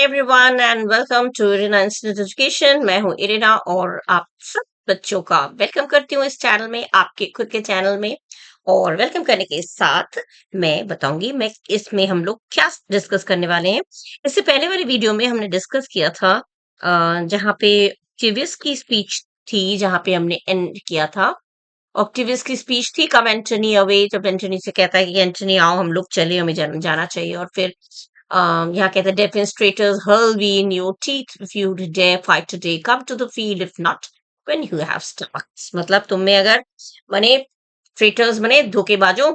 Everyone and welcome to Irina institute education. मैं हूं Irina और आप सब बच्चों का वेलकम करती हूं इस चैनल में, आपके खुद के चैनल में। और वेलकम करने के साथ मैं बताऊंगी मैं इसमें हम लोग क्या डिस्कस करने वाले हैं। इससे पहले वाली वीडियो में हमने डिस्कस किया था जहाँ पे क्यूवियस की स्पीच थी, जहाँ पे हमने एंड किया था। ऑक्टेवियस की स्पीच थी, कम एंटनी अवे, जब एंटनी से कहता है कि एंटनी आओ हम लोग चले, हमें जाना चाहिए। और फिर यहाँ कहते हैं defiance traitors hurl we in your teeth if you dare fight today come to the field if not when you have stomachs. मतलब तुम में अगर माने ट्रेटर्स माने धोखेबाजों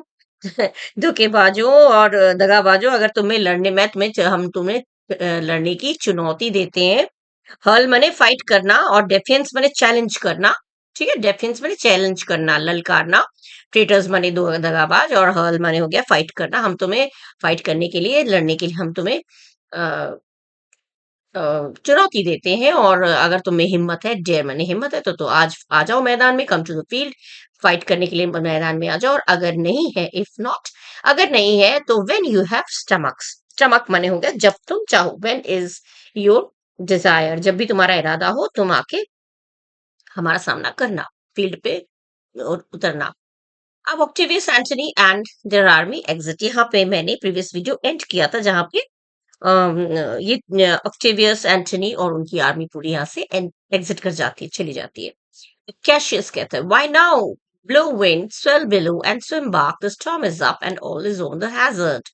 धोखेबाजों और दगाबाजों, अगर तुम्हें लड़ने में हम तुम्हें लड़ने की चुनौती देते हैं। हर्ल माने फाइट करना और डेफेंस माने चैलेंज करना। ठीक है, डेफेंस माने चैलेंज करना, ललकारना। ट्रेटर्स माने दो दगाबाज और हर्ल माने हो गया फाइट करना। हम तुम्हें फाइट करने के लिए, लड़ने के लिए हम तुम्हें अ, चुनौती देते हैं। और अगर तुम्हें हिम्मत है, डेयर माने हिम्मत है, तो आज आ जाओ मैदान में, come to the field, fight करने के लिए मैदान में आ जाओ। और अगर नहीं है, इफ नॉट, अगर नहीं है तो when you have stomachs. Stomach माने हो गया जब तुम चाहो, व्हेन इज योर डिजायर, जब भी तुम्हारा इरादा हो तुम आके हमारा सामना करना, फील्ड पे और उतरना। अब Octavius Antony and there army exit, यहाँ पे मैंने प्रीवियस वीडियो एंड किया था, जहाँ पे ये ऑक्टेवियस एंटनी और उनकी आर्मी पूरी यहाँ से एग्जिट कर जाती है, चली जाती है। कैशियस कहता है, why now blow wind swell below and swim back, the storm is up and all is on the hazard.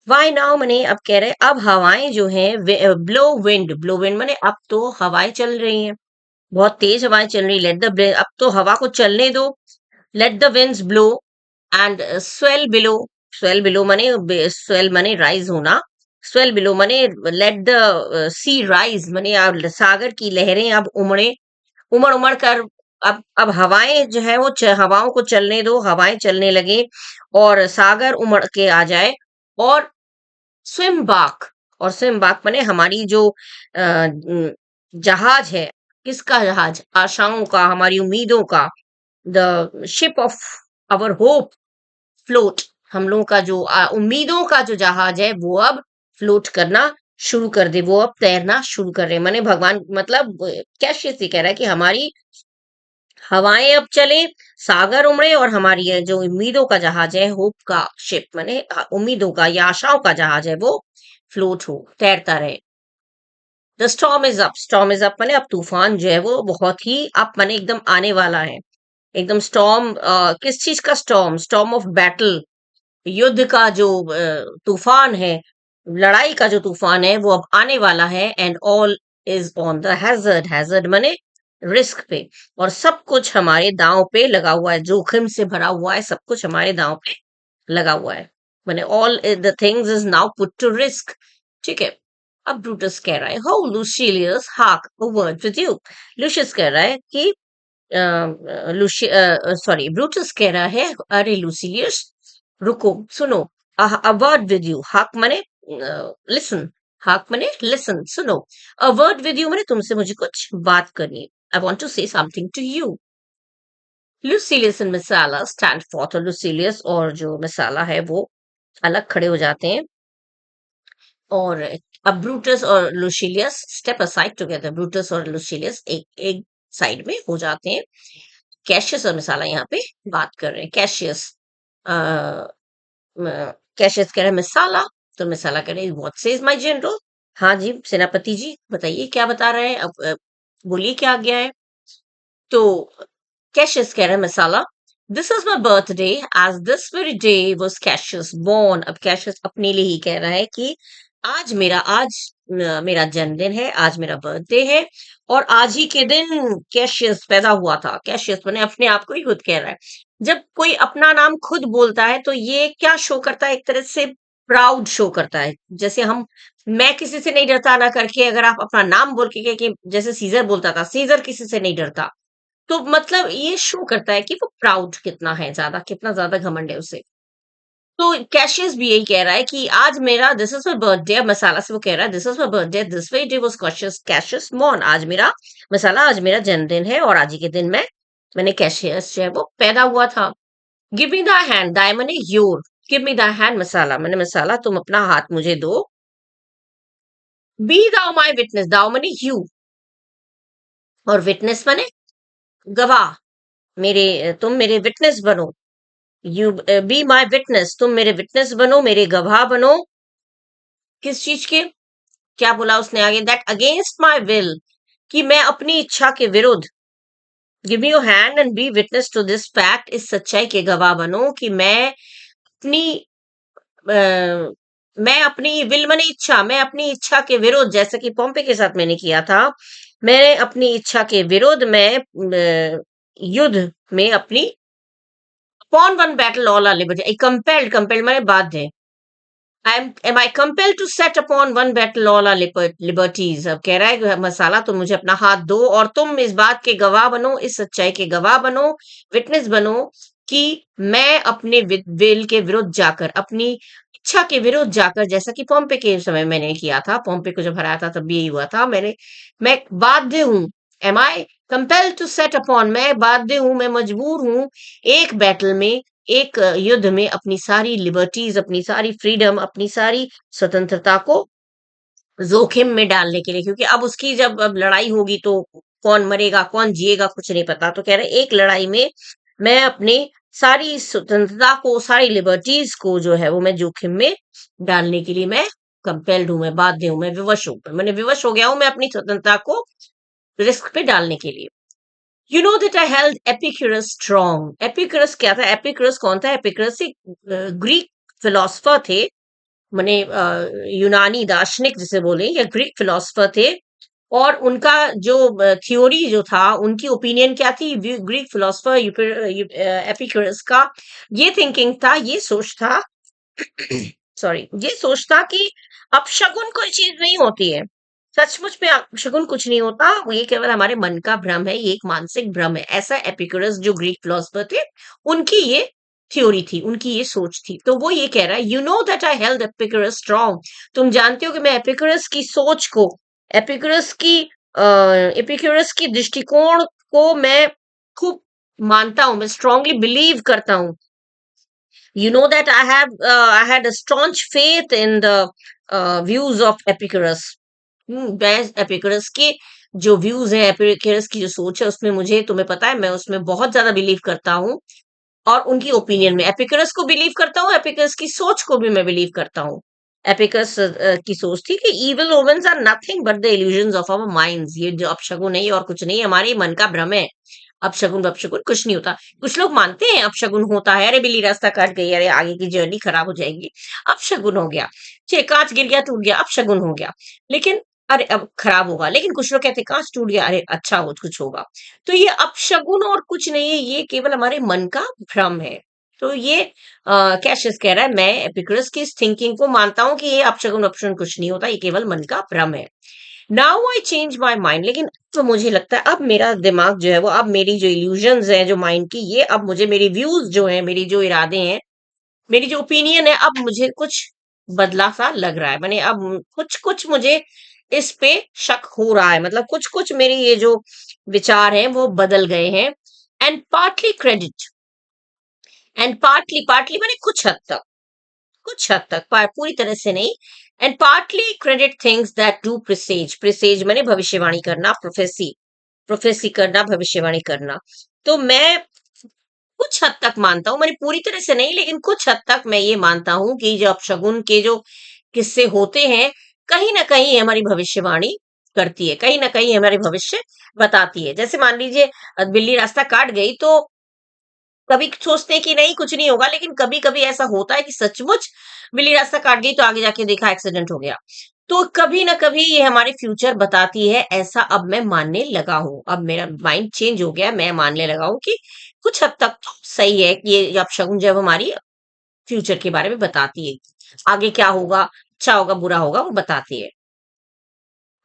Why now माने अब कह रहे हैं अब हवाएं जो हैं, ब्लो विंड, ब्लो विंड माने अब तो हवाएं चल रही हैं, बहुत तेज हवाएं चल रही। लेट द, अब तो हवा को चलने दो। Let the winds blow and swell below, swell below माने swell माने राइज होना, swell below माने let the sea rise माने सागर की लहरें अब उमड़े, उमड़ उमड़ कर। अब हवाएं जो है वो हवाओं को चलने दो, हवाएं चलने लगे और सागर उमड़ के आ जाए। और स्विम बाक, और स्विम बाक माने हमारी जो जहाज है, किसका जहाज, आशाओं का, हमारी उम्मीदों का, the ship of our hope float, हम लोगों का जो उम्मीदों का जो जहाज है वो अब फ्लोट करना शुरू कर दे, वो अब तैरना शुरू कर रहे। माने भगवान, मतलब क्या से कह रहा है कि हमारी हवाएं अब चले, सागर उमड़े और हमारी ये जो उम्मीदों का जहाज है, होप का शिप माने उम्मीदों का या आशाओं का जहाज है, वो फ्लोट हो, तैरता रहे। The storm is up, storm is up माने अब तूफान जो है वो बहुत ही अप माने एकदम आने वाला है। एकदम स्टॉर्म, किस चीज का स्टॉर्म, स्टॉर्म ऑफ बैटल, युद्ध का जो तूफान है, लड़ाई का जो तूफान है वो अब आने वाला है। And all is on the hazard, hazard माने रिस्क पे, और सब कुछ हमारे दांव पे लगा हुआ है, जोखिम से भरा हुआ है, सब कुछ हमारे दांव पे लगा हुआ है। माने all the things is now put to risk. ठीक है, अब ब्रूटस कह रहा है, हो लूसिलियस हाक a word with you. Luscious कह रहा है कि सॉरी, ब्रूटस कह रहा है, अरे लूसिलियस रुको, सुनो। अ वर्ड विद यू, हक माने लिसन, हक माने लिसन, सुनो। अ वर्ड विद यू माने तुमसे मुझे कुछ बात करनी है, I want to say something to you. Lucilius and Messala stand for, तो लुसिलियस और जो मिसाला है वो अलग खड़े हो जाते हैं। और अब ब्रूटस और लुसिलियस स्टेप असाइड टुगेदर, ब्रूटस और लुसिलियस एक एक साइड में हो जाते हैं। कैशियस और मिसाला यहाँ पे बात कर रहे हैं। कैशियस कैशियस कह रहे हैं मिसाला, तो मिसाला कह रहे हैं व्हाट सेज माय जनरल। हाँ जी सेनापति जी, बताइए क्या बता रहे हैं, अब बोलिए क्या आ गया है। तो कैशियस कह रहे हैं Messala, this is my birthday as this very day was Cassius born. अब कैशियस अपने लिए ही कह रहा है कि आज मेरा जन्मदिन है, आज मेरा बर्थडे है, और आज ही के दिन कैशियस पैदा हुआ था। कैशियस मैंने अपने आप को ही खुद कह रहा है। जब कोई अपना नाम खुद बोलता है तो ये क्या शो करता है, एक तरह से प्राउड शो करता है। जैसे हम, मैं किसी से नहीं डरता ना करके अगर आप अपना नाम बोल के कि जैसे सीजर बोलता था, सीजर किसी से नहीं डरता, तो मतलब ये शो करता है कि वो प्राउड कितना है, ज्यादा कितना ज्यादा घमंड है उसे। तो कैशियस भी यही कह रहा है कि आज मेरा, दिस इज माई बर्थडे। अब मसाला से वो कह रहा है this is my birthday, this way day was Cassius, Cassius born, आज मेरा मसाला, आज मेरा जन्मदिन है और आज ही के दिन मैंने कैशियस जो है वो पैदा हुआ था। Give me the hand, thy मैंने your, give me the hand Messala, मैंने मसाला तुम अपना हाथ मुझे दो। बी दाओ माई विटनेस, दाओ माने यू, और विटनेस माने गवाह। तुम मेरे विटनेस बनो। यू बी माई विटनेस, तुम मेरे विटनेस बनो, मेरे गवाह बनो। किस चीज के? क्या बोला उसने आगे? दैट अगेंस्ट माई विल, कि मैं अपनी इच्छा के विरुद्ध। Give me your hand and be witness to this fact, इस सच्चाई के गवाह बनो कि अपनी मैं अपनी विल मने इच्छा, मैं अपनी इच्छा के विरुद्ध, जैसे कि पोम्पे के साथ मैंने किया था, मैं अपनी इच्छा के विरुद्ध मैं युद्ध में अपनी upon one battle all are liberty, I compelled, compelled माने बाध्य, am I compelled to set upon one battle all our liberties? अब कह रहा है कि मसाला, तुम मुझे अपना हाथ दो और तुम इस बात के गवाह बनो, इस सच्चाई के गवाह बनो, विटनेस बनो कि मैं अपने विल के विरुद्ध जाकर, अपनी इच्छा के विरुद्ध जाकर, जैसा कि पोम्पे के समय मैंने किया था, पोम्पे को जब हराया था तब भी यही हुआ था, मैं बाध्य हूं। Am I compelled to set upon, मैं बाध्य हूं, मैं मजबूर हूं एक बैटल में, एक युद्ध में अपनी सारी लिबर्टीज, अपनी सारी फ्रीडम, अपनी सारी स्वतंत्रता को जोखिम में डालने के लिए, क्योंकि अब उसकी जब अब लड़ाई होगी तो कौन मरेगा कौन जिएगा कुछ नहीं पता। तो कह रहे एक लड़ाई में मैं अपनी सारी स्वतंत्रता को, सारी लिबर्टीज को जो है वो मैं जोखिम में डालने के लिए मैं कंपेल्ड हूं, मैं बाध्य हूं, मैं विवश हूं, मैंने विवश हो गया हूं मैं अपनी स्वतंत्रता को रिस्क पे डालने के लिए। You know that I held Epicurus strong. Epicurus क्या था? Epicurus कौन था? Epicurus एक ग्रीक फिलोसफर थे, माने यूनानी दार्शनिक जिसे बोले, या ग्रीक फिलोसफर थे। और उनका जो थ्योरी जो था, उनकी ओपिनियन क्या थी? ग्रीक फिलोसफर एपिक्यूरस का ये थिंकिंग था, ये सोच था सॉरी, ये सोचता कि अपशगुन कोई चीज नहीं होती है। सचमुच में अपशगुन कुछ नहीं होता, ये केवल हमारे मन का भ्रम है, ये एक मानसिक भ्रम है। ऐसा एपिक्यूरस जो ग्रीक फिलोसफर थे, उनकी ये थ्योरी थी, उनकी ये सोच थी। तो वो ये कह रहा है, you know that I held Epicurus strong, तुम जानते हो कि मैं एपिक्यूरस की सोच को, एपिक्यूरस की एपिक्यूरस की दृष्टिकोण को मैं खूब मानता हूं, मैं स्ट्रांगली बिलीव करता हूं। You know that I had a staunch faith in the views of Epicurus. मैं एपिकरस के जो व्यूज है, एपिकरस की जो सोच है, उसमें मुझे, तुम्हें पता है, मैं उसमें बहुत ज्यादा बिलीव करता हूँ। और उनकी ओपिनियन में एपिकरस को बिलीव करता हूँ, एपिकरस की सोच को भी मैं बिलीव करता हूँ। एपिकस की सोच थी कि evil omens are nothing but the illusions of our minds, ये जो अपशगुन नहीं और कुछ नहीं, हमारे मन का भ्रम है। अपशगुन अपशगुन कुछ नहीं होता। कुछ लोग मानते हैं अपशगुन होता है, अरे बिल्ली रास्ता काट गई, अरे आगे की जर्नी खराब हो जाएगी, अपशगुन हो गया। चाहे कांच गिर गया टूट गया, अपशगुन हो गया। लेकिन अरे अब खराब होगा, लेकिन कुछ लोग कहते हैं कांच टूट गया, अरे अच्छा हो कुछ होगा। तो ये अपशगुन और कुछ नहीं है, ये केवल हमारे मन का भ्रम है। तो ये कैशियस कह रहा है, मैं एपिक्यूरस की इस थिंकिंग को मानता हूं कि ये अपशगुन अपशगुन कुछ नहीं होता, ये केवल मन का भ्रम है। Now I change my mind, लेकिन तो मुझे लगता है अब मेरा दिमाग जो है वो, अब मेरी जो इल्यूजन्स है जो माइंड की, ये अब मुझे, मेरी व्यूज जो है, मेरी जो इरादे हैं, मेरी जो ओपिनियन है, अब मुझे कुछ बदला सा लग रहा है। मैंने अब कुछ कुछ मुझे इस पे शक हो रहा है, मतलब कुछ कुछ मेरे ये जो विचार हैं वो बदल गए हैं। And partly credit, and partly, partly मैंने कुछ हद तक, कुछ हद तक, पूरी तरह से नहीं। And partly credit things that do presage, presage मैंने भविष्यवाणी करना, प्रोफेसी, प्रोफेसी करना, भविष्यवाणी करना। तो मैं कुछ हद तक मानता हूं, मैंने पूरी तरह से नहीं, लेकिन कुछ हद तक मैं ये मानता हूं कि जो अपशगुन के जो किस्से होते हैं, कहीं ना कहीं हमारी भविष्यवाणी करती है, कहीं ना कहीं हमारे भविष्य बताती है। जैसे मान लीजिए बिल्ली रास्ता काट गई, तो कभी सोचते हैं कि नहीं कुछ नहीं होगा, लेकिन कभी कभी ऐसा होता है कि सचमुच बिल्ली रास्ता काट गई, तो आगे जाके देखा एक्सीडेंट हो गया। तो कभी ना कभी ये हमारे फ्यूचर बताती है, ऐसा अब मैं मानने लगा हूं। अब मेरा माइंड चेंज हो गया, मैं मानने लगा हूं कि कुछ हद तक तो सही है कि ये अपशगुन जब हमारी फ्यूचर के बारे में बताती है, आगे क्या होगा, अच्छा होगा बुरा होगा, वो बताती है।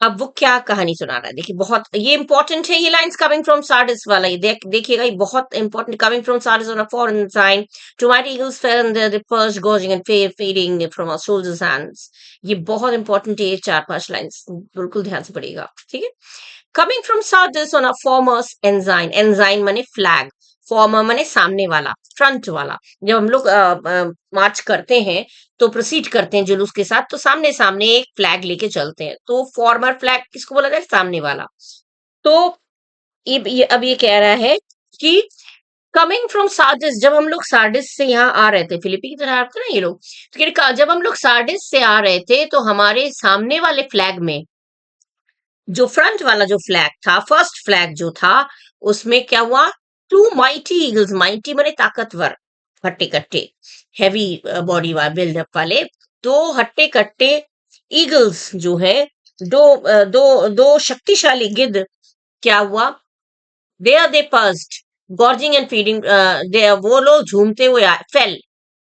अब वो क्या कहानी सुना रहा है, देखिए बहुत ये इंपॉर्टेंट है, ये लाइंस कमिंग फ्रॉम सार्डिस वाला, ये देखिएगा, ये बहुत important. Coming from Sardis on a foreign sign, two mighty eagles fell in the first gorging and feeding from our soldiers hands। ये बहुत इंपॉर्टेंट है, ये 4-5 लाइंस बिल्कुल ध्यान से पढ़िएगा, ठीक है। Coming from Sardis on a former ensign, ensign माने फ्लैग, फॉर्मर माने सामने वाला, फ्रंट वाला। जब हम लोग मार्च करते हैं तो प्रोसीड करते हैं जुलूस के साथ, तो सामने सामने एक फ्लैग लेके चलते हैं, तो फॉर्मर फ्लैग किसको बोला जाए? सामने वाला। तो अब ये कह रहा है कि कमिंग फ्रॉम सार्डिस, जब हम लोग सार्डिस से यहाँ आ रहे थे, फिलिपी की तरह आते ना ये लोग, तो जब हम लोग सार्डिस से आ रहे थे तो हमारे सामने वाले फ्लैग में, जो फ्रंट वाला जो फ्लैग था, फर्स्ट फ्लैग जो था, उसमें क्या हुआ? टू माइटी ईगल्स, माइटी माने ताकतवर, हट्टे कट्टे, हैवी बॉडी वाले, बिल्डअप वाले, दो हट्टे कट्टे ईगल्स जो है, दो शक्तिशाली गिद्ध, क्या हुआ? They perched, gorging and feeding, वो लोग झूमते हुए आए, fell,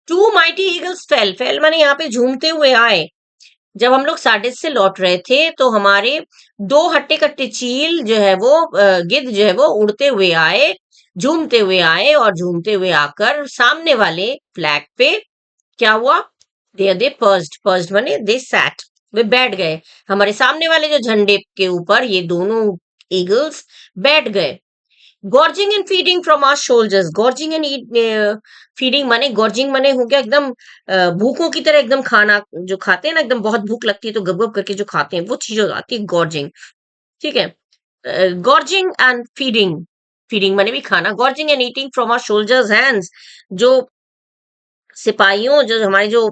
two mighty eagles fell, fell माने यहाँ पे झूमते हुए आए। जब हम लोग साडिस से लौट रहे थे तो हमारे दो हट्टे कट्टे चील जो है वो, गिद्ध जो है वो उड़ते हुए आए, झूमते हुए आए, और झूमते हुए आकर सामने वाले फ्लैग पे क्या हुआ? दे पर्स्ड, पर्स्ड माने दे सैट, वे बैठ गए। हमारे सामने वाले जो झंडे के ऊपर ये दोनों ईगल्स बैठ गए। Gorging and feeding from our shoulders, gorging and feeding माने, गॉर्जिंग माने हो गया एकदम भूखों की तरह, एकदम खाना जो खाते हैं ना, एकदम बहुत भूख लगती है तो गप गप करके जो खाते हैं, वो चीज हो जाती है गॉर्जिंग। ठीक है। गॉर्जिंग एंड फीडिंग, फीडिंग माने भी खाना, gorging and eating from our shoulders hands, जो सिपाहियों, जो हमारे जो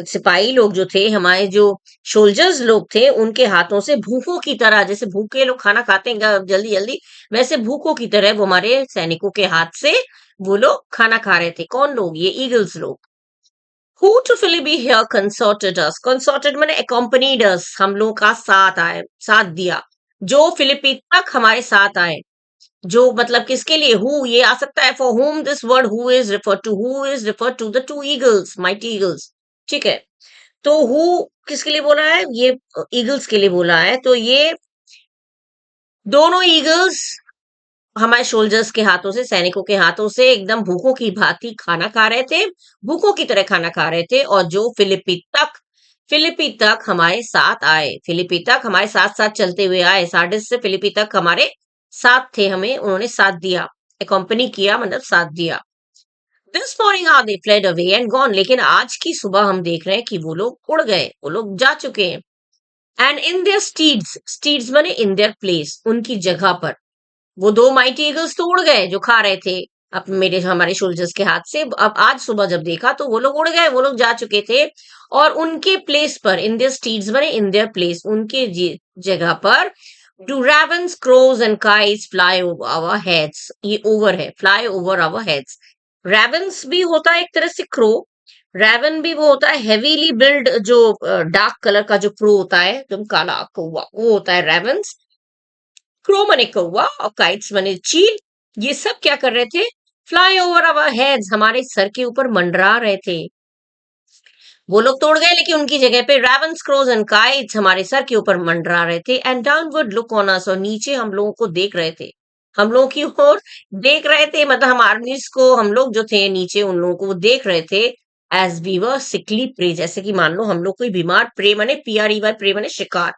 सिपाही लोग जो थे, हमारे जो सोल्जर्स लोग थे, उनके हाथों से भूखों की तरह, जैसे भूखे लोग खाना खाते हैं जल्दी जल्दी, वैसे भूखों की तरह वो हमारे सैनिकों के हाथ से वो लोग खाना खा रहे थे। कौन लोग? ये ईगल्स लोग। हु टू फिलिपी हियर कंसोर्टेड अस, कंसोर्टेड माने अकम्पनीड अस, हम लोग का साथ आए, साथ दिया, जो फिलिपी तक हमारे साथ आए। जो मतलब किसके लिए? हु, ये आ सकता है for whom this word who is refer to, who is refer to the two eagles, mighty eagles. ठीक है। तो हु किसके लिए बोला है? ये ईगल्स के लिए बोला है। तो ये दोनों ईगल्स हमारे सोल्जर्स के हाथों से, सैनिकों के हाथों से एकदम भूखों की भांति खाना खा रहे थे, भूखों की तरह खाना खा रहे थे, और जो फिलिपी तक हमारे साथ आए, फिलिपी तक हमारे साथ साथ चलते हुए आए, सार्डिस से फिलिपी तक हमारे साथ थे, हमें उन्होंने साथ दिया, एकम्पनी किया, मतलब साथ दिया। This morning how they fled away and gone, लेकिन आज की सुबह हम देख रहे हैं कि वो लोग उड़ गए, वो लोग जा चुके हैं। And in their steeds, steeds माने इन देयर प्लेस, उनकी जगह पर, वो दो माइटी ईगल्स तो उड़ गए जो खा रहे थे अब मेरे हमारे सोल्जर्स के हाथ से। अब आज सुबह जब देखा तो वो लोग उड़ गए, वो लोग जा चुके थे, और उनके प्लेस पर, इन देयर स्टीड्स माने इन देयर प्लेस, उनके जगह पर, do ravens, crows and kites fly over our heads, ये ओवर है, fly over our heads। ravens भी होता है एक तरह से क्रो, raven भी वो होता है हेवीली बिल्ड, जो डार्क कलर का जो क्रो होता है, एकदम काला कौवा, वो होता है ravens। क्रो मने कौवा, और काइट्स मने चील। ये सब क्या कर रहे थे? फ्लाई ओवर आवर हेड्स, हमारे सर के ऊपर मंडरा रहे थे। वो लोग तोड़ गए, लेकिन उनकी जगह पे ravens, crows and kites हमारे सर के ऊपर मंडरा रहे थे। And downward look on us, और नीचे हम लोगों को देख रहे थे, हम लोगों की ओर देख रहे थे, मतलब हम आर्मीज को, हम लोग जो थे नीचे, उन लोगों को वो देख रहे थे। एज वी वर सिकली प्रे, जैसे कि मान लो हम लोग कोई बीमार, प्रे मने PREY, प्रे मने शिकार,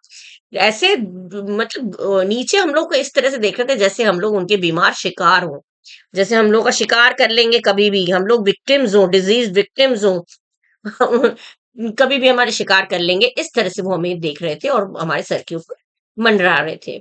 ऐसे मतलब नीचे हम लोग को इस तरह से देख रहे थे जैसे हम लोग उनके बीमार शिकार हो, जैसे हम लोग का शिकार कर लेंगे कभी भी, हम लोग विक्टिम्स हो, डिजीज विक्टिम्स हो, कभी भी हमारे शिकार कर लेंगे, इस तरह से वो हमें देख रहे थे और हमारे सर के ऊपर मंडरा रहे थे।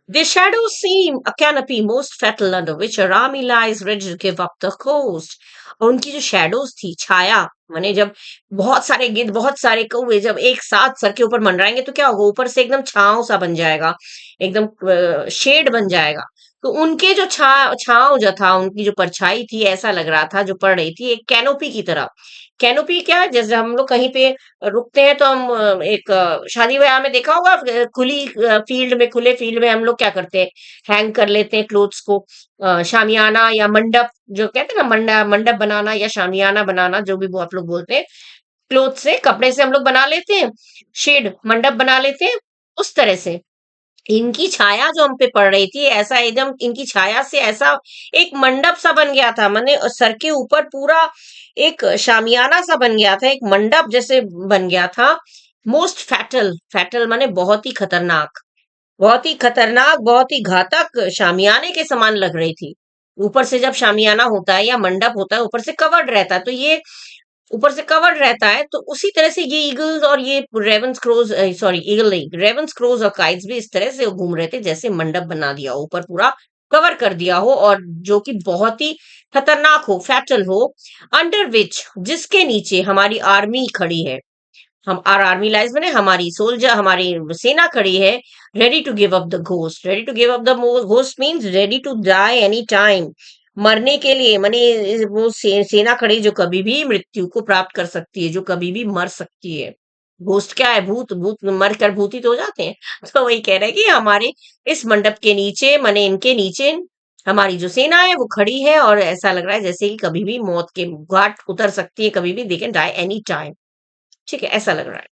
The shadows seem a canopy most fatal under which a army lies ready to give up the coast। और उनकी जो शेडोज थी, छाया, माने जब बहुत सारे गिद्ध, बहुत सारे कौवे जब एक साथ सर के ऊपर मंडराएंगे तो क्या होगा? ऊपर से एकदम छांव सा बन जाएगा, एकदम शेड बन जाएगा। तो उनके जो छांव जो था, उनकी जो परछाई थी, ऐसा लग रहा था जो पड़ रही थी एक कैनोपी की तरह। कैनोपी क्या है? जैसे हम लोग कहीं पे रुकते हैं तो हम एक शादी ब्याह में देखा होगा, खुली फील्ड में, खुले फील्ड में हम लोग क्या करते हैं? हैंग कर लेते हैं क्लोथ्स को, शामियाना या मंडप, जो कहते हैं ना, मंडप बनाना या शामियाना बनाना, जो भी वो आप लोग बोलते हैं, क्लोथ से, कपड़े से हम लोग बना लेते हैं, शेड मंडप बना लेते हैं, उस तरह से इनकी छाया जो हम पे पड़ रही थी, ऐसा एकदम इनकी छाया से ऐसा एक मंडप सा बन गया था, माने सर के ऊपर पूरा एक शामियाना सा बन गया था, एक मंडप जैसे बन गया था। मोस्ट फैटल, फैटल माने बहुत ही खतरनाक, बहुत ही खतरनाक, बहुत ही घातक शामियाने के समान लग रही थी। ऊपर से जब शामियाना होता है या मंडप होता है ऊपर से कवर्ड रहता है, तो ये ऊपर से कवर्ड रहता है, तो उसी तरह से ये ईगल्स और ये रेवंस क्रोज, सॉरी ईगल नहीं, रेवंस क्रोज और काइट्स भी इस तरह से घूम रहे थे जैसे मंडप बना दिया हो, ऊपर पूरा कवर कर दिया हो, और जो कि बहुत ही खतरनाक हो, फैटल हो, अंडर विच, जिसके नीचे हमारी आर्मी खड़ी है। हम आर आर्मी लाइज बने, हमारी सोल्जर, हमारी सेना खड़ी है, ready to give up the ghost. Ready to give up the ghost means ready to die any time, मरने के लिए, माने वो सेना खड़ी जो कभी भी मृत्यु को प्राप्त कर सकती है, जो कभी भी मर सकती है। घोस्ट क्या है? भूत। भूत मर कर भूतित हो जाते हैं। तो वही कह रहे हैं कि हमारे इस मंडप के नीचे, माने इनके नीचे हमारी जो सेना है वो खड़ी है, और ऐसा लग रहा है जैसे कि कभी भी मौत के घाट उतर सकती है, कभी भी they can die any time. ठीक है, ऐसा लग रहा है।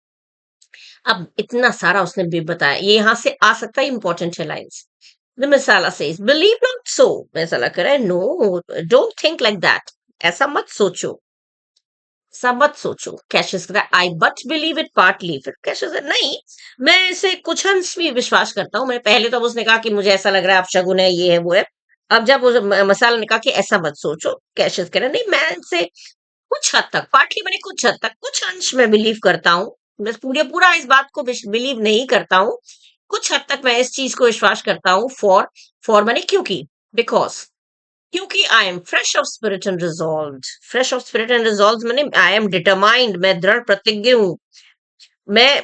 अब इतना सारा उसने भी बताया, ये यहाँ से आ सकता है, इंपॉर्टेंट है lines. The Messala says believe not so, ऐसा लग रहा है, no don't think like that, ऐसा मत सोचो, ऐसा मत सोचो। कैशियस कहता है I but believe it partly. फिर कैशियस नहीं, मैं इसे कुछ अंश भी विश्वास करता हूँ। मैं पहले तो उसने कहा कि मुझे ऐसा लग रहा है अपशगुन है, ये है वो है। अब जब उस मसाला ने कहा कि ऐसा मत सोचो, कैशियस कह रहा है नहीं, मैं इसे कुछ हद तक, पार्टली मैंने कुछ हद तक, कुछ अंश में बिलीव करता हूँ। मैं पूरे पूरा इस बात को बिलीव नहीं करता हूँ, कुछ हद तक मैं इस चीज को विश्वास करता हूँ। फॉर मैंने क्योंकि, बिकॉज, क्योंकि I am fresh of spirit and resolve. Fresh of spirit and resolve मैंने आई एम डिटरमाइंड, मैं दृढ़ प्रतिज्ञ हूँ। मैं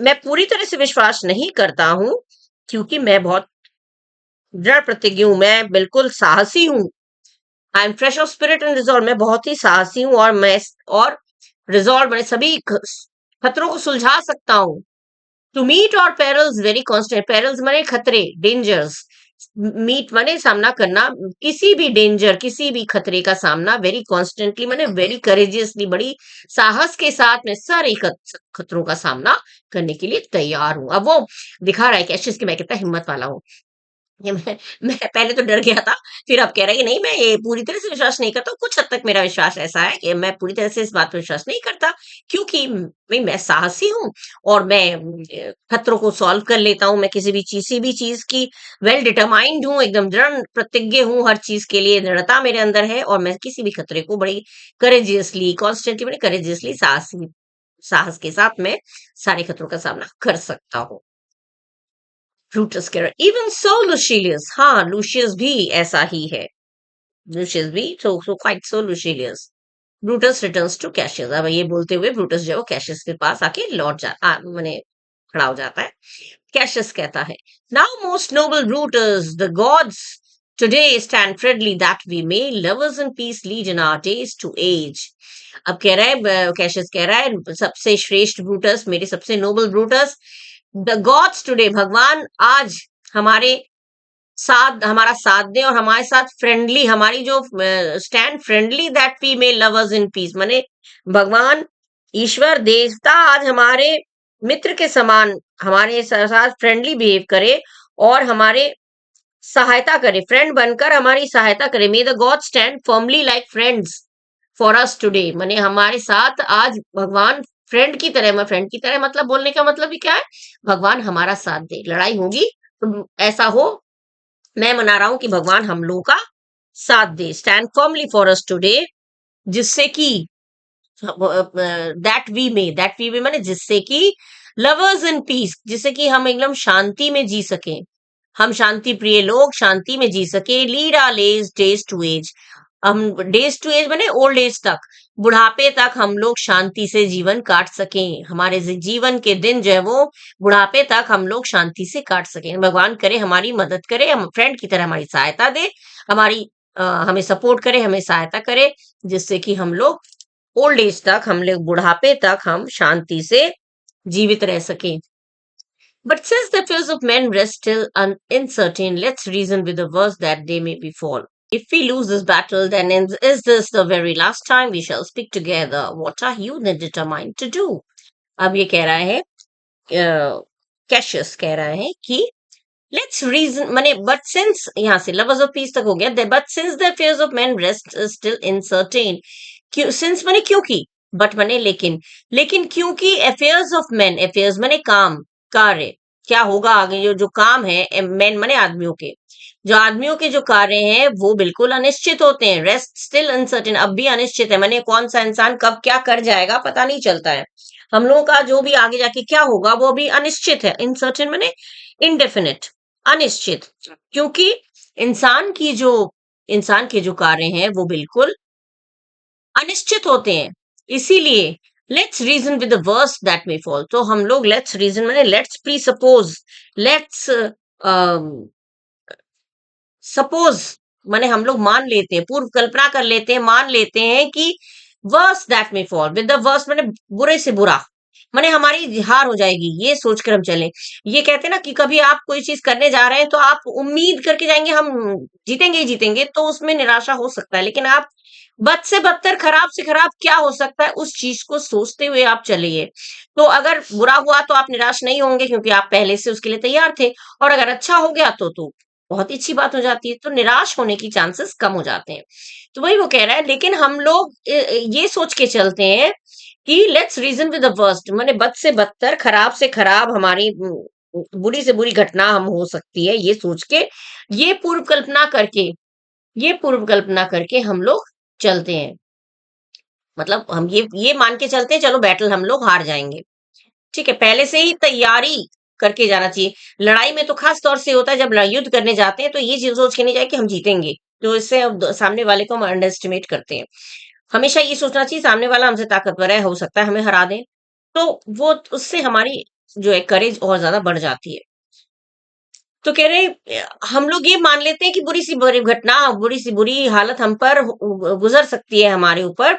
मैं पूरी तरह से विश्वास नहीं करता हूँ, क्योंकि मैं बहुत दृढ़ प्रतिज्ञ हूँ, मैं बिल्कुल साहसी हूँ। I am fresh of spirit and resolve, मैं बहुत ही साहसी हूँ, और रिजॉल्व मैंने सभी खतरों को सुलझा सकता हूँ। टू मीट और पेरल्स वेरी कॉन्स्टेंट, पेरल्स माने खतरे, डेंजर्स, मीट माने सामना करना, किसी भी डेंजर, किसी भी खतरे का सामना, वेरी कॉन्स्टेंटली माने वेरी करेजियसली, बड़ी साहस के साथ मैं सारे खतरों का सामना करने के लिए तैयार हूँ। अब वो दिखा रहा है कैशियस कि मैं कितना हिम्मत वाला हूँ। ये मैं पहले तो डर गया था, फिर अब कह रहा है कि नहीं, मैं ये पूरी तरह से विश्वास नहीं करता हूँ, कुछ हद तक मेरा विश्वास ऐसा है कि मैं पूरी तरह से इस बात पे विश्वास नहीं करता, क्योंकि भई मैं साहसी हूँ, और मैं खतरों को सॉल्व कर लेता हूँ, मैं किसी भी चीज़ की वेल डिटरमाइंड हूँ, एकदम दृढ़ प्रतिज्ञ हूँ, हर चीज़ के लिए दृढ़ता मेरे अंदर है, और मैं किसी भी खतरे को बड़ी करेजियसली, कॉन्स्टेंटली मैंने करेजियसली, साहस के साथ मैं सारे खतरों का सामना कर सकता हूँ। ब्रूटस कह रहा है इवन सो लुशिलियस, हाँ लूशियस भी ऐसा ही है, लूशियस भी, so quite so Lucilius. Brutus returns to Cassius, अब ये बोलते हुए ब्रूटस जो है वो कैशियस के पास आके लौट जाता, माने खड़ा हो जाता है। कैशियस कहता है now most noble Brutus, the gods today stand friendly that we may lovers and peace lead in our days to age. अब कह रहा है, कैशियस कह रहा है सबसे श्रेष्ठ ब्रूटस, मेरे सबसे noble Brutus, the gods today, भगवान आज हमारे हमारा साथ दे, और हमारे साथ फ्रेंडली, हमारी जो stand friendly that we may lovers in peace, माने भगवान ईश्वर देवता आज हमारे मित्र के समान हमारे साथ फ्रेंडली बिहेव करे, और हमारे सहायता करे, फ्रेंड बनकर हमारी सहायता करे। मे the God stand firmly like friends for us today, माने हमारे साथ आज भगवान फ्रेंड की तरह, मैं फ्रेंड की तरह मतलब बोलने का मतलब भी क्या है, भगवान हमारा साथ दे, लड़ाई होगी तो ऐसा हो, मैं मना रहा हूं कि भगवान हम लोगों का साथ दे, stand firmly for us today, जिससे कि दैट वी में माने जिससे कि लवर्स इन पीस, जिससे कि हम एकदम शांति में जी सके, हम शांति प्रिय लोग शांति में जी सके, lead our days to age, हम डेज टू एज माने ओल्ड एज तक, बुढ़ापे तक हम लोग शांति से जीवन काट सकें, हमारे जीवन के दिन जो है वो बुढ़ापे तक हम लोग शांति से काट सकें। भगवान करे हमारी मदद करे, हम फ्रेंड की तरह हमारी सहायता दे, हमारी हमें सपोर्ट करे, हमें सहायता करे, जिससे कि हम लोग ओल्ड एज तक, हम लोग बुढ़ापे तक हम शांति से जीवित रह सकें। But since the fears of men rest still uncertain, let's reason with the worst that they may befall. If we lose this battle, then is this the very last time we shall speak together? What are you then determined to do? अब ये कह रहा है, Cassius कह रहा है कि let's reason, माने बट सिंस, यहाँ से लवर्स ऑफ पीस तक हो गया, but since the affairs of man rest still uncertain, क्यों, सिंस माने क्योंकि, बट माने लेकिन क्योंकि अफेयर्स ऑफ मैन, अफेयर्स माने काम, कार्य, क्या होगा आगे, जो जो काम है, मैन माने आदमियों के, जो आदमियों के जो कार्य हैं वो बिल्कुल अनिश्चित होते हैं। रेस्ट स्टिल अनसर्टेन, अब भी अनिश्चित है, माने कौन सा इंसान कब क्या कर जाएगा पता नहीं चलता है। हम लोगों का जो भी आगे जाके क्या होगा वो अभी अनिश्चित है। इनसर्टेन माने इनडेफिनिट, अनिश्चित। क्योंकि इंसान की जो इंसान के जो कार्य हैं वो बिल्कुल अनिश्चित होते हैं। इसीलिए let's reason with the worst that may fall, तो हम लोग लेट्स रीजन माने let's presuppose, let's suppose माने हम लोग मान लेते हैं, पूर्व कल्पना कर लेते हैं, मान लेते हैं कि worst that may fall, with the worst माने बुरे से बुरा, माने हमारी हार हो जाएगी, ये सोचकर हम चलें। ये कहते हैं ना कि कभी आप कोई चीज करने जा रहे हैं तो आप उम्मीद करके जाएंगे हम जीतेंगे ही जीतेंगे, तो उसमें निराशा हो सकता है। लेकिन आप बद से बदतर, खराब से खराब क्या हो सकता है उस चीज को सोचते हुए आप चलिए। तो अगर बुरा हुआ तो आप निराश नहीं होंगे क्योंकि आप पहले से उसके लिए तैयार थे, और अगर अच्छा हो गया तो बहुत ही अच्छी बात हो जाती है, तो निराश होने की चांसेस कम हो जाते हैं। तो वही वो कह रहा है, लेकिन हम लोग ये सोच के चलते हैं कि let's reason with the worst, माने बद से बदतर, खराब से खराब हमारी बुरी से बुरी घटना हम हो सकती है, ये सोच के, ये पूर्व कल्पना करके, ये पूर्व कल्पना करके हम लोग चलते हैं। मतलब हम ये मान के चलते हैं चलो बैटल हम लोग हार जाएंगे। ठीक है, पहले से ही तैयारी करके जाना चाहिए। लड़ाई में तो खास तौर से होता है, जब युद्ध करने जाते हैं तो ये चीज सोच के नहीं जाए कि हम जीतेंगे, तो इससे अब सामने वाले को हम अंडर एस्टिमेट करते हैं। हमेशा ये सोचना चाहिए सामने वाला हमसे ताकतवर है, हो सकता है हमें हरा दे, तो वो उससे हमारी जो है करेज और ज्यादा बढ़ जाती है। तो कह रहे हम लोग ये मान लेते हैं कि बुरी सी बुरी घटना, बुरी सी बुरी हालत हम पर गुजर सकती है हमारे ऊपर।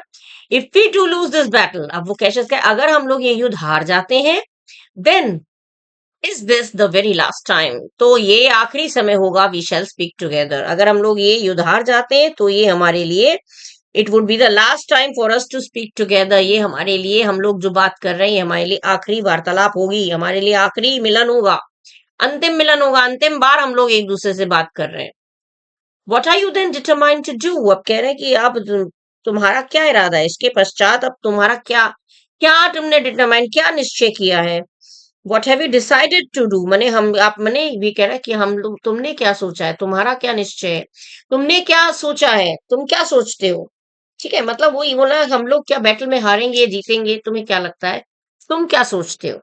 If we do lose this battle, अब वो कैसे, अगर हम लोग ये युद्ध हार जाते हैं, then is this the very last time, तो ये आखिरी समय होगा वी शैल स्पीक टुगेदर। अगर हम लोग ये युद्ध हार जाते हैं तो ये हमारे लिए, it would be the last time for us to speak together, ये हमारे लिए, हम लोग जो बात कर रहे हैं हमारे लिए आखिरी वार्तालाप होगी, हमारे लिए आखिरी मिलन होगा, अंतिम मिलन होगा, अंतिम बार हम लोग एक दूसरे से बात कर रहे हैं। What are you then determined to do, अब कह रहे हैं कि आप तुम्हारा क्या इरादा है इसके पश्चात, अब तुम्हारा क्या, क्या तुमने डिटरमाइन, क्या निश्चय किया है। What have you decided to do, माने हम आप माने ये कह रहा है कि हम लोग, तुमने क्या सोचा है, तुम्हारा क्या निश्चय है, तुमने क्या सोचा है, तुम क्या सोचते हो। ठीक है, मतलब वही बोला, हम लोग क्या बैटल में हारेंगे जीतेंगे, तुम्हें क्या लगता है, तुम क्या सोचते हो।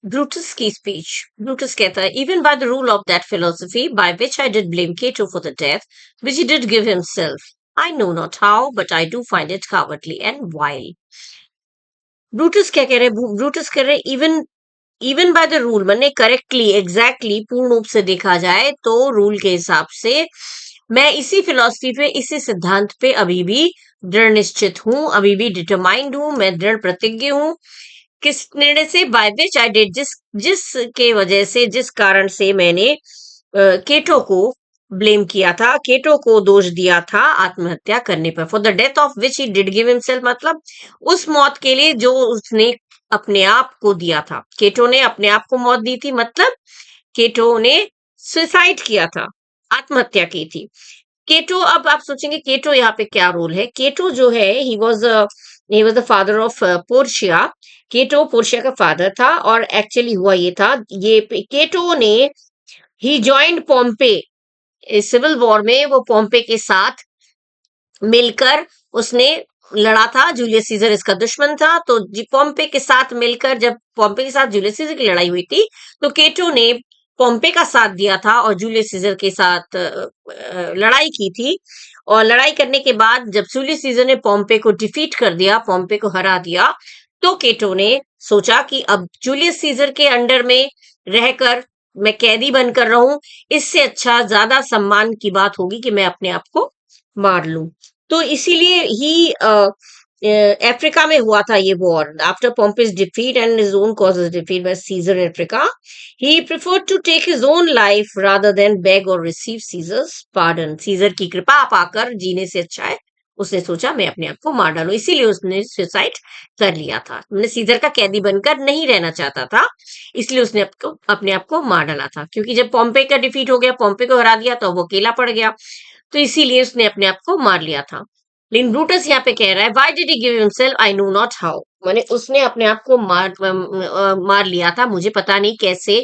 ब्रूटस की स्पीच, ब्रूटस कहता है, even by the rule of that philosophy by which I did blame Cato for the death which he did give himself, I know not how but I do find it cowardly and wild. Brutus क्या कह रहे हैं, Brutus कह रहे हैं even, even by the rule मैंने correctly exactly पूर्ण रूप से देखा जाए तो रूल के हिसाब से मैं इसी फिलॉसफी पे, इसी सिद्धांत पे अभी भी दृढ़ निश्चित हूं, अभी भी डिटरमाइंड हूं, मैं दृढ़ प्रतिज्ञ हूं। किस निर्णय से, बाय विच आई डिड, जिस जिस के वजह से, जिस कारण से मैंने केटो को ब्लेम किया था, केटो को दोष दिया था आत्महत्या करने पर, for the death of which he did give himself, मतलब उस मौत के लिए जो उसने अपने आप को दिया था। केटो ने अपने आप को मौत दी थी, मतलब केटो ने सुसाइड किया था, आत्महत्या की थी। केटो, अब आप सोचेंगे केटो यहाँ पे क्या रोल है। केटो जो है, he was the father of Portia. Cato Portia का फादर था, और एक्चुअली हुआ ये था, ये केटो ने, he joined Pompey civil war में, वो पॉम्पे के साथ मिलकर उसने लड़ा था। जूलियस सीजर इसका दुश्मन था, तो पॉम्पे के साथ मिलकर, जब पॉम्पे के साथ जूलियस सीजर की लड़ाई हुई थी तो केटो ने पॉम्पे का साथ दिया था और जूलियस सीजर के साथ लड़ाई की थी। और लड़ाई करने के बाद जब जूलियस सीजर ने पॉम्पे को डिफीट कर दिया, पॉम्पे को हरा दिया, तो केटो ने सोचा कि अब जूलियस सीजर के अंडर में रहकर मैं कैदी बनकर रहूं, इससे अच्छा, ज्यादा सम्मान की बात होगी कि मैं अपने आप को मार लूं। तो इसीलिए ही अफ्रीका में हुआ था ये war. After Pompey's defeat and his own cause's defeat by Caesar in Africa, he preferred to take his own life rather than beg or receive Caesar's pardon. Caesar की कृपा पाकर जीने से अच्छा है, उसने सोचा मैं अपने आप को मार डालूं, इसीलिए उसने सुसाइड कर लिया था। मैंने सीजर का कैदी बनकर नहीं रहना चाहता था, इसलिए उसने अपने आप को मार डाला था, क्योंकि जब पॉम्पे का डिफीट हो गया, पॉम्पे को हरा दिया, तो वो अकेला पड़ गया, तो इसीलिए उसने अपने आप को मार लिया था। लेकिन ब्रूटस यहाँ पे कह रहा है, why did he give himself, I know not how, माने उसने अपने आप को मार लिया था, मुझे पता नहीं कैसे,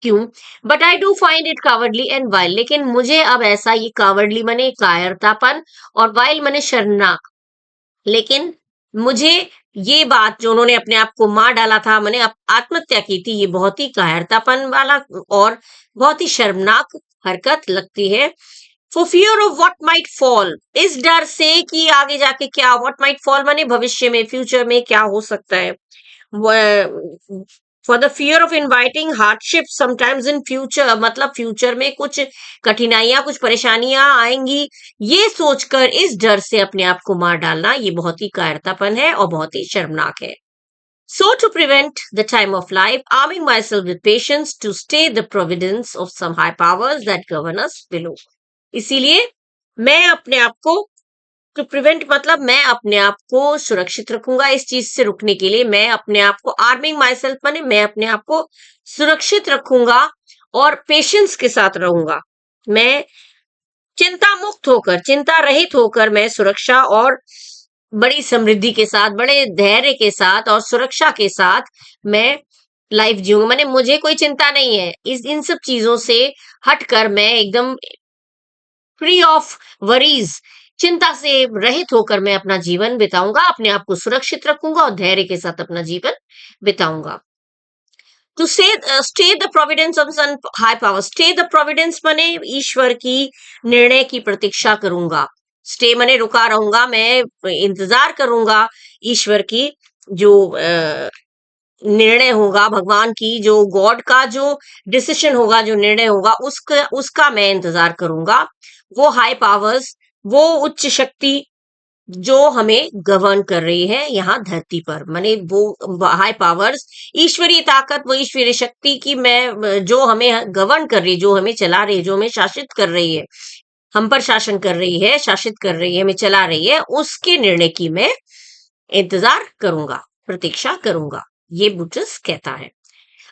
क्यों? But I do find it cowardly and wild, लेकिन मुझे अब ऐसा ये कावर्डली मने कायरतापन और वाइल्ड मने शर्मनाक, लेकिन मुझे ये बात जो उन्होंने अपने आप को मार डाला था, मैंने आत्महत्या की थी, ये बहुत ही कायरतापन वाला और बहुत ही शर्मनाक हरकत लगती है। For fear of what might fall, इस डर से कि आगे जाके क्या, व्हाट माइट फॉल माने भविष्य में, फ्यूचर में क्या हो सकता है। For the fear of inviting hardship sometimes in future, मतलब फ्यूचर में कुछ कठिनाइयां, कुछ परेशानियां आएंगी, ये सोचकर इस डर से अपने आप को मार डालना, ये बहुत ही कायरतापन है और बहुत ही शर्मनाक है। So to prevent the time of life, arming myself with patience to stay the providence of some high powers that govern us below. इसीलिए मैं अपने आप को, टू प्रिवेंट मतलब मैं अपने आप को सुरक्षित रखूंगा, इस चीज से रुकने के लिए मैं अपने आप को, आर्मिंग माई सेल्फ माने मैं अपने आप को सुरक्षित रखूंगा और पेशेंस के साथ रहूंगा। मैं चिंता मुक्त होकर, चिंता रहित होकर मैं सुरक्षा और बड़ी समृद्धि के साथ, बड़े धैर्य के साथ और सुरक्षा के साथ मैं लाइफ जीऊंगा। माने मुझे कोई चिंता नहीं है, इस इन सब चीजों से हटकर मैं एकदम फ्री ऑफ वरीज, चिंता से रहित होकर मैं अपना जीवन बिताऊंगा, अपने आप को सुरक्षित रखूंगा और धैर्य के साथ अपना जीवन बिताऊंगा। To stay the providence of some high power, stay the providence माने ईश्वर की निर्णय की प्रतीक्षा करूंगा। स्टे माने रुका रहूंगा, मैं इंतजार करूंगा ईश्वर की जो निर्णय होगा, भगवान की जो, गॉड का जो डिसीजन होगा, जो निर्णय होगा, उसका उसका मैं इंतजार करूंगा। वो हाई पावर्स, वो उच्च शक्ति जो हमें गवर्न कर रही है यहाँ धरती पर, माने वो हाई पावर्स, ईश्वरीय ताकत, वो ईश्वरीय शक्ति की मैं, जो हमें गवर्न कर रही है, जो हमें चला रही है, जो हमें शासित कर रही है, हम पर शासन कर रही है, शासित कर रही है, हमें चला रही है, उसके निर्णय की मैं इंतजार करूंगा, प्रतीक्षा करूंगा, ये बुटस कहता है।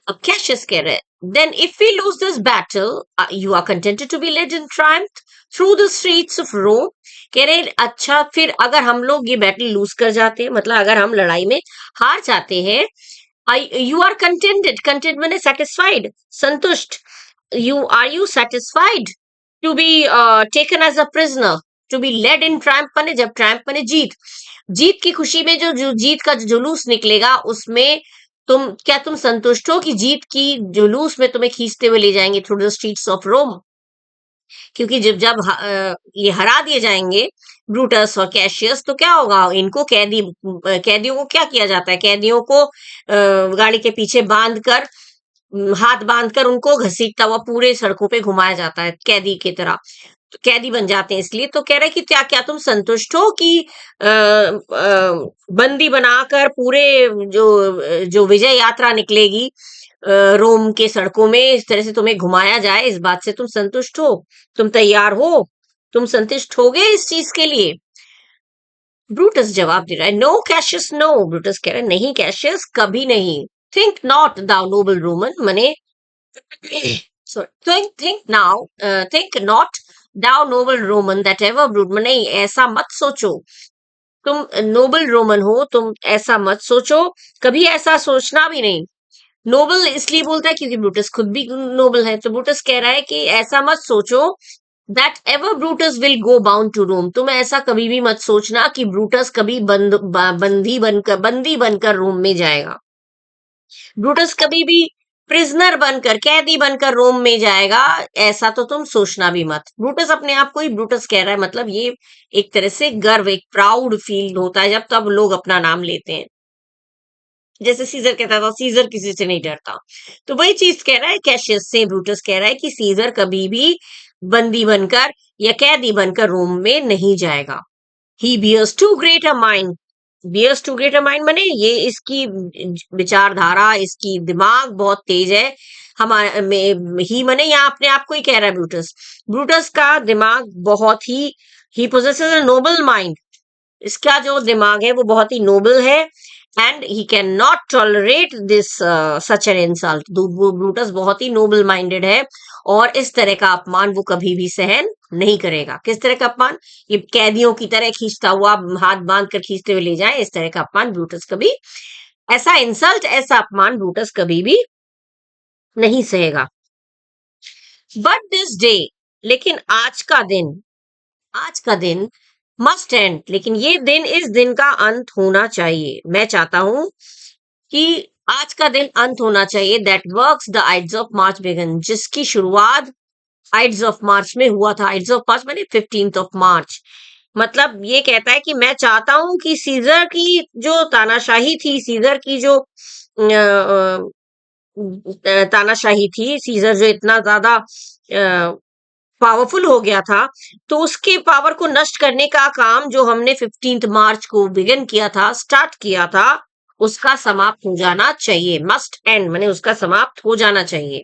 अब कैशियस कह रहे हैं, then if we lose this battle you are contented to be led in triumph through the streets of Rome. कह रहे हैं, अच्छा फिर अगर हम लोग ये बैटल लूज कर जाते हैं, मतलब अगर हम लड़ाई में हार जाते हैं, यू आर कंटेंटेड, कंटेंट मैंने सेटिस्फाइड, संतुष्ट, you satisfied to be taken as a prisoner, to be led in triumph माने, जब ट्रायम्फ माने जीत, जीत की खुशी में जो जीत का जो जुलूस निकलेगा, उसमें तुम संतुष्ट हो कि जीत की जुलूस में तुम्हें खींचते हुए ले जाएंगे through the streets of Rome. क्योंकि जब जब ये हरा दिए जाएंगे ब्रूटस और कैशियस, तो क्या होगा, इनको कैदियों को क्या किया जाता है, कैदियों को गाड़ी के पीछे बांध कर, हाथ बांधकर उनको घसीटता हुआ पूरे सड़कों पे घुमाया जाता है कैदी की तरह, तो कैदी बन जाते हैं। इसलिए तो कह रहे कि क्या क्या तुम संतुष्ट हो कि बंदी बनाकर पूरे जो जो विजय यात्रा निकलेगी रोम के सड़कों में, इस तरह से तुम्हें घुमाया जाए, इस बात से तुम संतुष्ट हो, तुम तैयार हो, तुम संतुष्ट हो गए इस चीज के लिए। ब्रूटस जवाब दे रहा है, नो कैशियस नो, ब्रूटस कह रहा है नहीं कैशियस, कभी नहीं। Think not thou noble Roman, मने sorry, think now, think not thou noble Roman that ever Brute, मने ऐसा मत सोचो, तुम नोबल रोमन हो, तुम ऐसा मत सोचो, कभी ऐसा सोचना भी नहीं। नोबल इसलिए बोलता है क्योंकि ब्रूटस खुद भी नोबल है, तो ब्रूटस कह रहा है कि ऐसा मत सोचो that ever Brutus will go bound to Rome, तुम ऐसा कभी भी मत सोचना कि ब्रूटस कभी बंदी बनकर रोम में जाएगा, ब्रूटस कभी भी प्रिजनर बनकर, कैदी बनकर रोम में जाएगा, ऐसा तो तुम सोचना भी मत। ब्रूटस अपने आप को ही ब्रूटस कह रहा है, मतलब ये एक तरह से गर्व, एक प्राउड फील होता है जब तब लोग अपना नाम लेते हैं, जैसे सीजर कहता था सीजर किसी से नहीं डरता, तो वही चीज कह रहा है कैशियस से, ब्रूटस कह रहा है कि सीजर कभी भी बंदी बनकर या कैदी बनकर रोम में नहीं जाएगा। He bears too great a mind, bears too great a mind माने ये इसकी विचारधारा, इसकी दिमाग बहुत तेज है। हमारे ही माने यहाँ अपने आप को ही कह रहा है ब्रूटस, ब्रूटस का दिमाग बहुत ही पोजेसेस अ नोबल माइंड, इसका जो दिमाग है वो बहुत ही नोबल है, and he can not tolerate this such an insult, Brutus बहुत ही नोबल माइंडेड है और इस तरह का अपमान वो कभी भी सहन नहीं करेगा। किस तरह का अपमान, ये कैदियों की तरह खींचता हुआ, हाथ बांध कर खींचते हुए ले जाए, इस तरह का अपमान ब्रूटस कभी, ऐसा इंसल्ट, ऐसा अपमान ब्रूटस कभी भी नहीं सहेगा। बट दिस डे, लेकिन आज का दिन मस्ट एंड, लेकिन ये दिन, इस दिन का अंत होना चाहिए। मैं चाहता हूं कि आज का दिन अंत होना चाहिए। That works the Ides of March begun, जिसकी शुरुआत आइड्स ऑफ मार्च में हुआ था। आइड्स ऑफ मार्च माने 15th ऑफ मार्च। मतलब ये कहता है कि मैं चाहता हूं कि सीजर की जो तानाशाही थी, सीजर की जो तानाशाही थी, सीजर जो इतना ज्यादा पावरफुल हो गया था, तो उसके पावर को नष्ट करने का काम जो हमने 15th मार्च को बिगिन किया था, स्टार्ट किया था, उसका समाप्त हो जाना चाहिए। मस्ट एंड माने उसका समाप्त हो जाना चाहिए।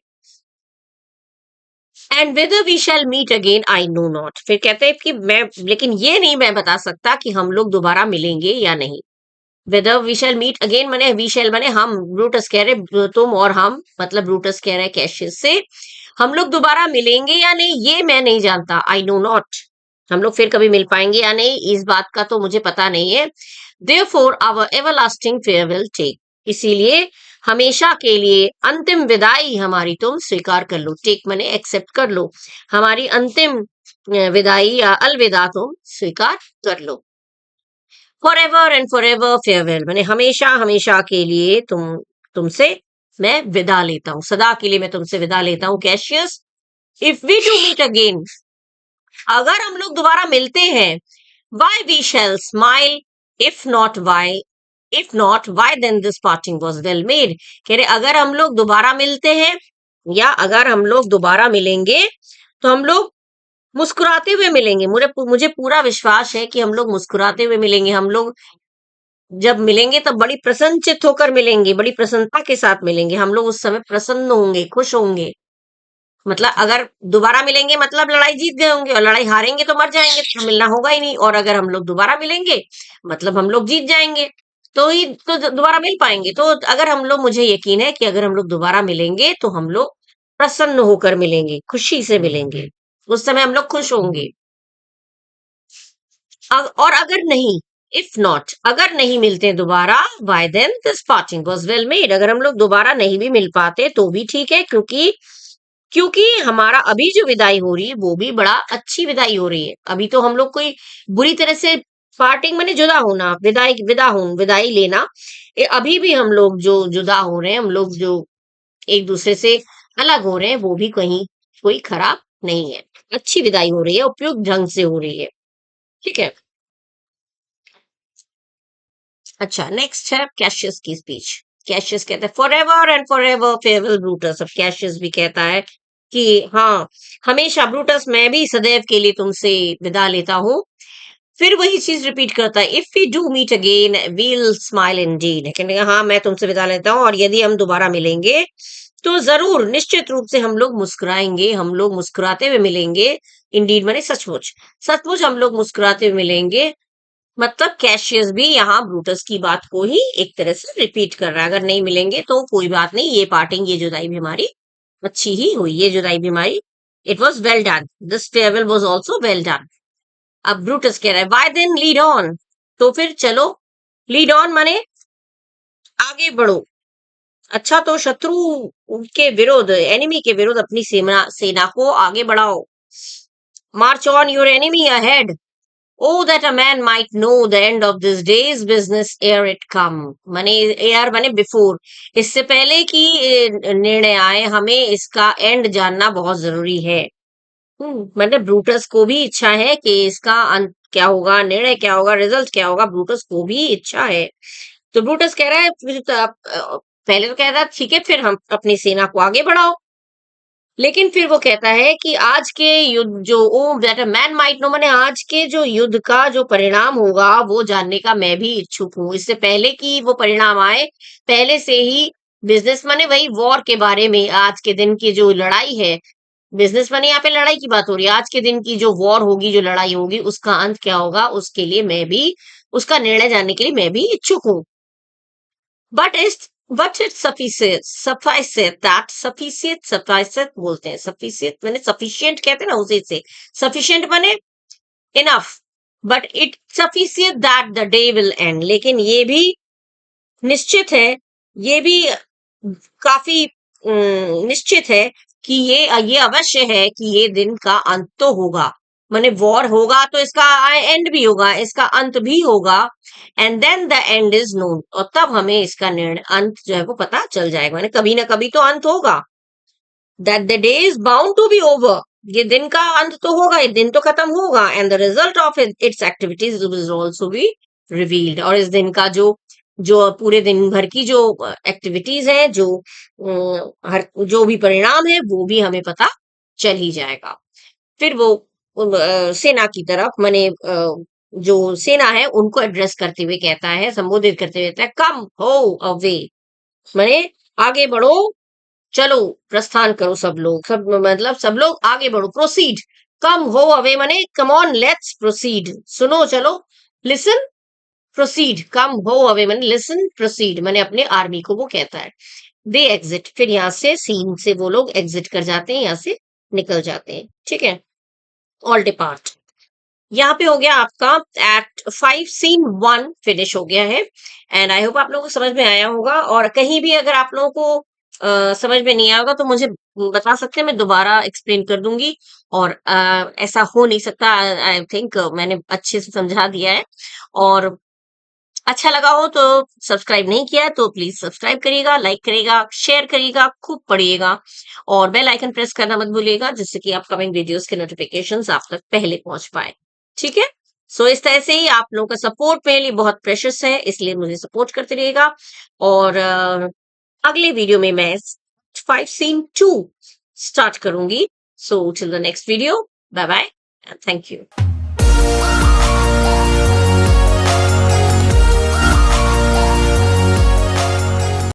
And whether we shall meet again I know not, फिर कहते हैं कि मैं, लेकिन ये नहीं मैं बता सकता कि हम लोग दोबारा मिलेंगे या नहीं। Whether we shall meet again माने वी शैल माने हम, ब्रूटस कह रहे तुम और हम, मतलब ब्रूटस कह रहे कैशियस से, हम लोग दोबारा मिलेंगे या नहीं ये मैं नहीं जानता। आई नो नॉट, हम लोग फिर कभी मिल पाएंगे या नहीं इस बात का तो मुझे पता नहीं है। Therefore our everlasting farewell take, इसीलिए हमेशा के लिए अंतिम विदाई हमारी तुम स्वीकार कर लो। टेक माने एक्सेप्ट कर लो, हमारी अंतिम विदाई या अलविदा तुम स्वीकार कर लो। For ever and for ever farewell माने हमेशा हमेशा के लिए तुमसे मैं विदा लेता हूँ, सदा के लिए मैं तुमसे विदा लेता हूँ Cassius. If we do meet again, अगर हम लोग दोबारा मिलते हैं, why we shall smile, if not why, if not why then this parting was well made. कह रहे अगर हम लोग दोबारा मिलते हैं, या अगर हम लोग दोबारा मिलेंगे, तो हम लोग मुस्कुराते हुए मिलेंगे। मुझे मुझे पूरा विश्वास है कि हम लोग मुस्कुराते हुए मिलेंगे। हम लोग जब मिलेंगे तब बड़ी प्रसन्नचित्त होकर मिलेंगे, बड़ी प्रसन्नता के साथ मिलेंगे। हम लोग उस समय प्रसन्न होंगे, खुश होंगे। मतलब अगर दोबारा मिलेंगे मतलब लड़ाई जीत गए होंगे, और लड़ाई हारेंगे तो मर जाएंगे, तो मिलना होगा ही नहीं। और अगर हम लोग दोबारा मिलेंगे मतलब हम लोग जीत जाएंगे, तो ही तो दोबारा मिल पाएंगे। तो अगर हम लोग, मुझे यकीन है कि अगर हम लोग दोबारा मिलेंगे तो हम लोग प्रसन्न होकर मिलेंगे, खुशी से मिलेंगे, उस समय हम लोग खुश होंगे। और अगर नहीं, इफ नॉट, अगर नहीं मिलते दोबारा, why then this parting was well made, अगर हम लोग दोबारा नहीं भी मिल पाते तो भी ठीक है, क्योंकि क्योंकि हमारा अभी जो विदाई हो रही है वो भी बड़ा अच्छी विदाई हो रही है। अभी तो हम लोग कोई बुरी तरह से, पार्टिंग माने जुदा होना, विदाई लेना, अभी भी हम लोग जो जुदा हो रहे हैं, हम लोग जो एक दूसरे से अलग हो रहे हैं, वो भी कहीं कोई खराब नहीं है। अच्छी विदाई हो रही है, उपयुक्त ढंग से हो रही है। ठीक है। अच्छा, नेक्स्ट है कैशियस की स्पीच। कैशियस कहता है for ever and for ever farewell Brutus. अब कैशियस भी कहता है कि हाँ, हमेशा ब्रूटस, मैं भी सदैव के लिए तुमसे विदा लेता हूँ। फिर वही चीज रिपीट करता है, if we do meet again we'll smile indeed, कहने हाँ मैं तुमसे विदा लेता हूँ, और यदि हम दोबारा मिलेंगे तो जरूर निश्चित रूप से हम लोग मुस्कुराएंगे, हम लोग मुस्कुराते हुए मिलेंगे। इंडीड माने सचमुच, सचमुच हम लोग मुस्कुराते हुए मिलेंगे। मतलब कैशियस भी यहाँ ब्रूटस की बात को ही एक तरह से रिपीट कर रहा है। अगर नहीं मिलेंगे तो कोई बात नहीं, ये पार्टिंग, ये जुदाई भी हमारी अच्छी ही हुई, ये जुदाई भी हमारी, it was well done, this farewell was also well done. अब ब्रूटस कह रहा है वाई देन लीड ऑन, तो फिर चलो, लीड ऑन माने आगे बढ़ो। अच्छा, तो शत्रु के विरुद्ध, एनिमी के विरुद्ध अपनी सेना को आगे बढ़ाओ। March on your enemy ahead, Oh, that a man might know the end of this day's business ere it come. माने ere माने बिफोर, इससे पहले कि निर्णय आए, हमें इसका एंड जानना बहुत जरूरी है। मतलब ब्रूटस को भी इच्छा है कि इसका अंत क्या होगा, निर्णय क्या होगा, रिजल्ट क्या होगा, ब्रूटस को भी इच्छा है। तो ब्रूटस कह रहा है फिर तो पहले तो कह रहा है ठीक है, फिर हम अपनी सेना को आगे बढ़ाओ। लेकिन फिर वो कहता है कि आज के युद्ध जो, O that a man might know, माने आज के जो युद्ध का जो परिणाम होगा वो जानने का मैं भी इच्छुक हूँ। इससे पहले कि वो परिणाम आए, पहले से ही बिजनेस माने वही वॉर के बारे में, आज के दिन की जो लड़ाई है, बिजनेस माने यहाँ पे लड़ाई की बात हो रही है, आज के दिन की जो वॉर होगी, जो लड़ाई होगी, उसका अंत क्या होगा, उसके लिए मैं भी, उसका निर्णय जानने के लिए मैं भी इच्छुक हूँ। बट इस but it sufficient that, sufficient बोलते हैं, सफिशिएंट मैंने सफिशिएंट कहते हैं ना, उसी से सफिशिएंट माने enough. But it sufficient that the day will and, लेकिन ये भी निश्चित है, ये भी काफी निश्चित है कि ये अवश्य है कि ये दिन का अंत तो होगा, माने वॉर होगा तो इसका एंड भी होगा, इसका अंत भी होगा, and then the end is known, और तब हमें इसका निर्णय अंत जो है वो पता चल जाएगा, माने कभी ना कभी तो अंत होगा, that the day is bound to be over, ये दिन का अंत तो होगा, ये दिन तो खत्म होगा, and the result of its activities will also be revealed, और इस दिन का जो जो पूरे दिन भर की जो एक्टिविटीज है, जो हर जो भी परिणाम है वो भी हमें पता चल ही जाएगा। फिर वो सेना की तरफ माने जो सेना है उनको एड्रेस करते हुए कहता है, संबोधित करते हुए कहता है, कम हो अवे, माने आगे बढ़ो, चलो प्रस्थान करो सब लोग, सब मतलब सब लोग आगे बढ़ो, प्रोसीड, कम हो अवे माने कम ऑन लेट्स प्रोसीड, सुनो चलो, लिसन प्रोसीड, कम हो अवे माने लिसन प्रोसीड, माने अपने आर्मी को वो कहता है। दे एग्जिट, फिर यहाँ से सीन से वो लोग एग्जिट कर जाते हैं, यहाँ से निकल जाते हैं, ठीक है, ऑल डिपार्ट। यहाँ पे हो गया आपका एक्ट 5 सीन 1 फिनिश हो गया है, एंड आई होप आप लोगों को समझ में आया होगा, और कहीं भी अगर आप लोगों को समझ में नहीं आया होगा तो मुझे बता सकते हैं, मैं दोबारा एक्सप्लेन कर दूंगी, और ऐसा हो नहीं सकता, आई थिंक मैंने अच्छे से समझा दिया है, और अच्छा लगा हो तो, सब्सक्राइब नहीं किया है तो प्लीज सब्सक्राइब करिएगा, लाइक करिएगा, शेयर करिएगा, खूब पढ़िएगा, और बेल आइकन प्रेस करना मत भूलिएगा, जिससे कि अपकमिंग वीडियोस के नोटिफिकेशंस आप तक पहले पहुंच पाए, ठीक है। सो इस तरह से ही आप लोगों का सपोर्ट मेरे लिए बहुत प्रेशियस है, इसलिए मुझे सपोर्ट करते रहिएगा, और अगले वीडियो में मैं 5 सीन 2 स्टार्ट करूंगी। So till the next video, bye bye, thank you.